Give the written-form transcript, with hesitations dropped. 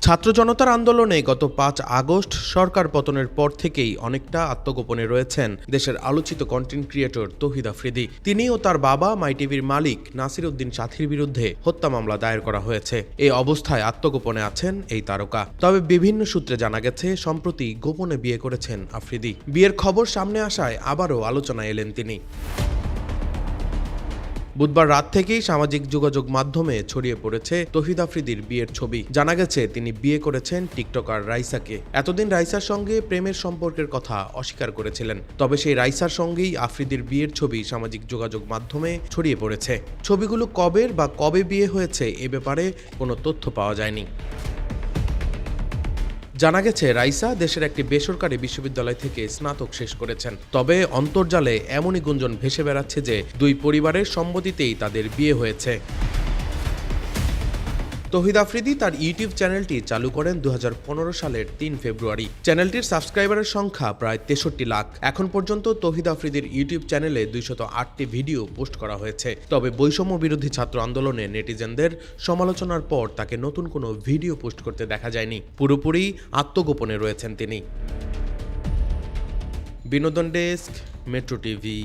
ছাত্র জনতার আন্দোলনে গত ৫ আগস্ট সরকার পতনের পর থেকেই অনেকটা আত্মগোপনে রয়েছেন দেশের আলোচিত কন্টেন্ট ক্রিয়েটর তৌহিদ আফ্রিদি। তিনি ও তার বাবা মাই টিভির মালিক নাসির উদ্দিন সাথীর বিরুদ্ধে হত্যা মামলা দায়ের করা হয়েছে। এই অবস্থায় আত্মগোপনে আছেন এই তারকা। তবে বিভিন্ন সূত্রে জানা গেছে সম্প্রতি গোপনে বিয়ে করেছেন আফ্রিদি। বিয়ের খবর সামনে আসায় আবারও আলোচনায় এলেন তিনি। বুধবার রাত থেকেই সামাজিক যোগাযোগ মাধ্যমে ছড়িয়ে পড়েছে তৌহিদ আফ্রিদির বিয়ের ছবি। জানা গেছে তিনি বিয়ে করেছেন টিকটকার রাইসাকে। এতদিন রাইসার সঙ্গে প্রেমের সম্পর্কের কথা অস্বীকার করেছিলেন। তবে সেই রাইসার সঙ্গেই আফ্রিদির বিয়ের ছবি সামাজিক যোগাযোগ মাধ্যমে ছড়িয়ে পড়েছে। ছবিগুলো কবের বা কবে বিয়ে হয়েছে এ ব্যাপারে কোনো তথ্য পাওয়া যায়নি। জানা গেছে রাইসা দেশের একটি বেসরকারি বিশ্ববিদ্যালয় থেকে স্নাতক শেষ করেছেন। তবে অন্তর্জালে এমনই গুঞ্জন ভেসে বেড়াচ্ছে যে দুই পরিবারের সম্মতিতেই তাদের বিয়ে হয়েছে। তৌহিদ আফ্রিদি তার ইউটিউব চ্যানেলটি চালু করেন 2015 সালের 3 ফেব্রুয়ারি। চ্যানেলটির সাবস্ক্রাইবারের সংখ্যা প্রায় 63 লাখ। এখন পর্যন্ত তৌহিদ আফ্রিদির ইউটিউব চ্যানেলে 208টি ভিডিও পোস্ট করা হয়েছে। তবে বৈষম্য বিরোধী ছাত্র আন্দোলনে নেটিজেনদের সমালোচনার পর তাকে নতুন কোনো ভিডিও পোস্ট করতে দেখা যায়নি। পুরোপুরি আত্মগোপনে রয়েছেন তিনি। বিনোদন ডেস্ক, মেট্রো টিভি।